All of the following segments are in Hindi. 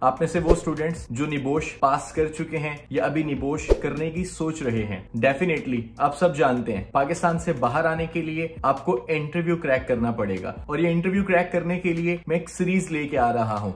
आप में से वो स्टूडेंट्स जो निबोश पास कर चुके हैं या अभी निबोश करने की सोच रहे हैं, डेफिनेटली आप सब जानते हैं पाकिस्तान से बाहर आने के लिए आपको इंटरव्यू क्रैक करना पड़ेगा। और ये इंटरव्यू क्रैक करने के लिए मैं एक सीरीज लेके आ रहा हूं।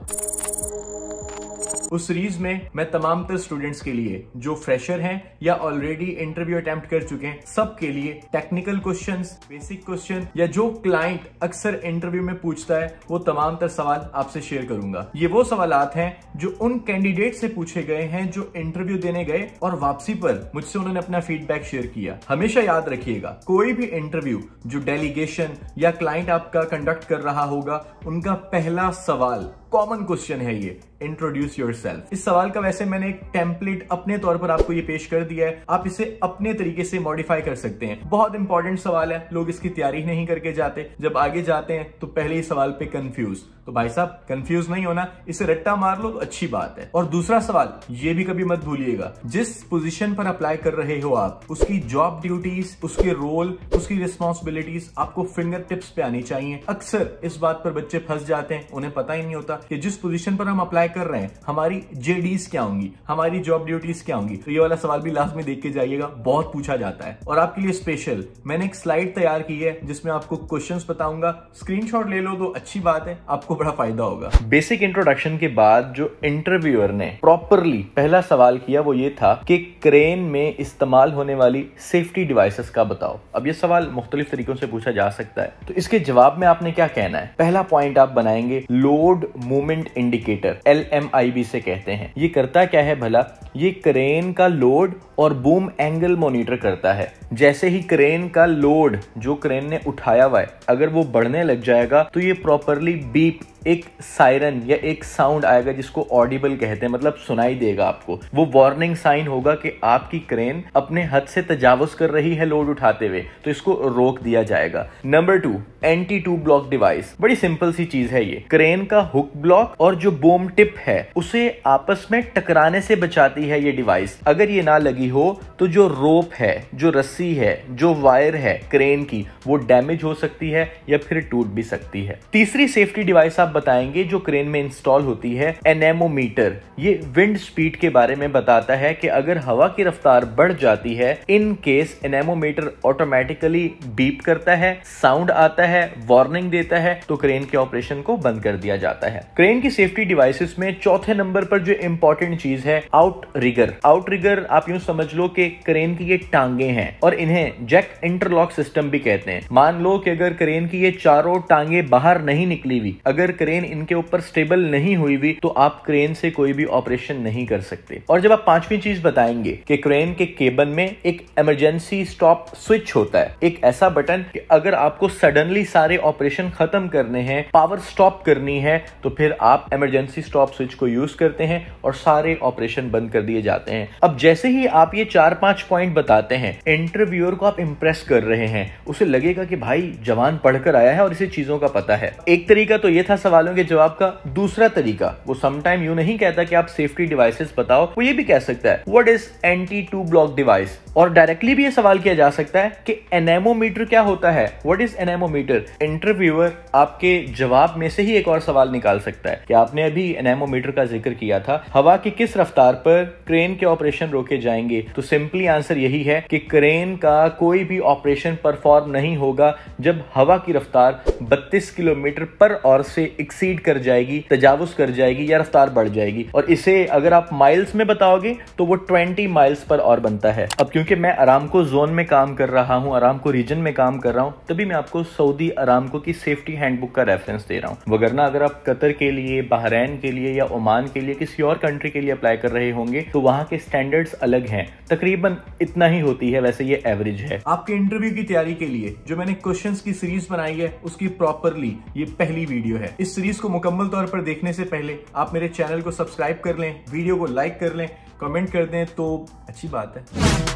उस सीरीज में मैं तमाम तर स्टूडेंट्स के लिए जो फ्रेशर हैं या ऑलरेडी इंटरव्यू अटेम्प्ट कर चुके हैं, सबके लिए टेक्निकल क्वेश्चंस, बेसिक क्वेश्चन या जो क्लाइंट अक्सर इंटरव्यू में पूछता है वो तमाम तर सवाल आपसे शेयर करूंगा। ये वो सवालात हैं जो उन कैंडिडेट से पूछे गए हैं जो इंटरव्यू देने गए और वापसी पर मुझसे उन्होंने अपना फीडबैक शेयर किया। हमेशा याद रखिएगा, कोई भी इंटरव्यू जो डेलीगेशन या क्लाइंट आपका कंडक्ट कर रहा होगा, उनका पहला सवाल कॉमन क्वेश्चन है ये, इंट्रोड्यूस योरसेल्फ। इस सवाल का वैसे मैंने एक टेम्पलेट अपने तौर पर आपको ये पेश कर दिया है, आप इसे अपने तरीके से मॉडिफाई कर सकते हैं। बहुत इंपॉर्टेंट सवाल है, लोग इसकी तैयारी नहीं करके जाते, जब आगे जाते हैं तो पहले ही सवाल पे कंफ्यूज। तो भाई साहब कंफ्यूज नहीं होना, इसे रट्टा मार लो तो अच्छी बात है। और दूसरा सवाल ये भी कभी मत भूलिएगा, जिस पोजीशन पर अप्लाई कर रहे हो आप, उसकी जॉब ड्यूटीज, उसके रोल, उसकी रिस्पॉन्सिबिलिटीज आपको फिंगर टिप्स पे आनी चाहिए। अक्सर इस बात पर बच्चे फंस जाते हैं, उन्हें पता ही नहीं होता कि जिस पोजीशन पर हम अप्लाई कर रहे हैं हमारी जेडीज क्या होंगी, हमारी जॉब ड्यूटीज क्या होंगी। तो ये वाला सवाल भी लास्ट में देख के जाइएगा, बहुत पूछा जाता है। और आपके लिए स्पेशल मैंने एक स्लाइड तैयार की है जिसमें आपको क्वेश्चंस बताऊंगा, स्क्रीनशॉट ले लो तो अच्छी बात है, आपको बड़ा फायदा होगा। बेसिक इंट्रोडक्शन के बाद जो इंटरव्यूअर ने प्रॉपरली पहला सवाल किया वो ये था कि क्रेन में इस्तेमाल होने वाली सेफ्टी डिवाइसेस का बताओ। अब ये सवाल मुख्तलिफ तरीकों से पूछा जा सकता है, तो इसके जवाब में आपने क्या कहना है। पहला पॉइंट आप बनाएंगे लोड मूवमेंट इंडिकेटर, LMIB से कहते हैं। ये करता क्या है भला, ये क्रेन का लोड और बूम एंगल मॉनिटर करता है। जैसे ही क्रेन का लोड जो क्रेन ने उठाया हुआ है अगर वो बढ़ने लग जाएगा तो ये प्रॉपरली बीप, एक सायरन या एक साउंड आएगा जिसको ऑडिबल कहते हैं, मतलब सुनाई देगा आपको। वो वार्निंग साइन होगा कि आपकी क्रेन अपने हद से तजावुज कर रही है लोड उठाते हुए, तो इसको रोक दिया जाएगा। Number 2, anti two block device. बड़ी सिंपल सी चीज है ये, क्रेन का हुक ब्लॉक और जो बूम टिप है उसे आपस में टकराने से बचाती है ये डिवाइस। अगर ये ना लगी हो तो जो रोप है, जो रस्सी है, जो वायर है क्रेन की, वो डैमेज हो सकती है या फिर टूट भी सकती है। तीसरी सेफ्टी डिवाइस आप बताएंगे जो क्रेन में इंस्टॉल होती है, एनेमोमीटर। ये विंड स्पीड के बारे में बताता है कि अगर हवा की रफ्तार बढ़ जाती है, in case anemometer automatically beep करता है, साउंड आता है, वार्निंग देता है, तो क्रेन के ऑपरेशन को बंद कर दिया जाता है। क्रेन की सेफ्टी डिवाइसेस में चौथे नंबर पर जो इंपॉर्टेंट चीज है, आउटरिगर। आउटरिगर आप यूं समझ लो कि क्रेन की ये टांगे हैं और इन्हें जैक इंटरलॉक सिस्टम भी कहते हैं। मान लो कि अगर क्रेन की ये चारों टांगे बाहर नहीं निकली हुई, अगर क्रेन इनके ऊपर स्टेबल नहीं हुई हुई, तो आप क्रेन से कोई भी ऑपरेशन नहीं कर सकते। और जब आप पांचवी चीज बताएंगे कि क्रेन के केबन में एक इमरजेंसी स्टॉप स्विच होता है, एक ऐसा बटन कि अगर आपको सडनली सारे ऑपरेशन खत्म करने हैं, पावर स्टॉप करनी है, तो फिर आप इमरजेंसी स्टॉप स्विच को यूज करते हैं और सारे ऑपरेशन बंद कर दिए जाते हैं। अब जैसे ही आप ये 4-5 पॉइंट बताते हैं, इंटरव्यूअर को आप इंप्रेस कर रहे हैं, उसे लगेगा कि भाई जवान पढ़कर आया है और इसे चीजों का पता है। एक तरीका तो ये था सवालों के जवाब का। दूसरा तरीका, वो समटाइम यूं नहीं कहता कि आप सेफ्टी डिवाइसेस बताओ, वो ये भी कह सकता है what is anti two block device. और डायरेक्टली भी ये सवाल किया जा सकता है कि एनेमोमीटर क्या होता है, व्हाट इज एनेमोमीटर। इंटरव्यूअर आपके जवाब में से ही एक और सवाल निकाल सकता है कि आपने अभी एनेमोमीटर का जिक्र किया था, हवा की किस रफ्तार पर क्रेन के ऑपरेशन रोके जाएंगे। तो सिंपली आंसर यही है कि क्रेन का कोई भी ऑपरेशन परफॉर्म नहीं होगा जब हवा की रफ्तार 32 किलोमीटर पर आवर से एक्सीड कर जाएगी, तजावुज कर जाएगी या रफ्तार बढ़ जाएगी। और इसे अगर आप माइल्स में बताओगे तो वो 20 माइल्स पर आवर बनता है। अब क्योंकि मैं अरामको जोन में काम कर रहा हूं, अरामको रीजन में काम कर रहा हूं, तभी मैं आपको सऊदी अरामको की सेफ्टी हैंडबुक का रेफरेंस दे रहा हूं। वगरना अगर आप कतर के लिए, बहरैन के लिए या ओमान के लिए, किसी और कंट्री के लिए अप्लाई कर रहे होंगे तो वहां के स्टैंडर्ड्स अलग हैं। तकरीबन इतना ही होती है, वैसे ये एवरेज है। आपके इंटरव्यू की तैयारी के लिए जो मैंने क्वेश्चंस की सीरीज बनाई है उसकी प्रॉपरली ये पहली वीडियो है। इस सीरीज को मुकम्मल तौर पर देखने से पहले आप मेरे चैनल को सब्सक्राइब कर लें, वीडियो को लाइक कर लें, कमेंट कर दें तो अच्छी बात है।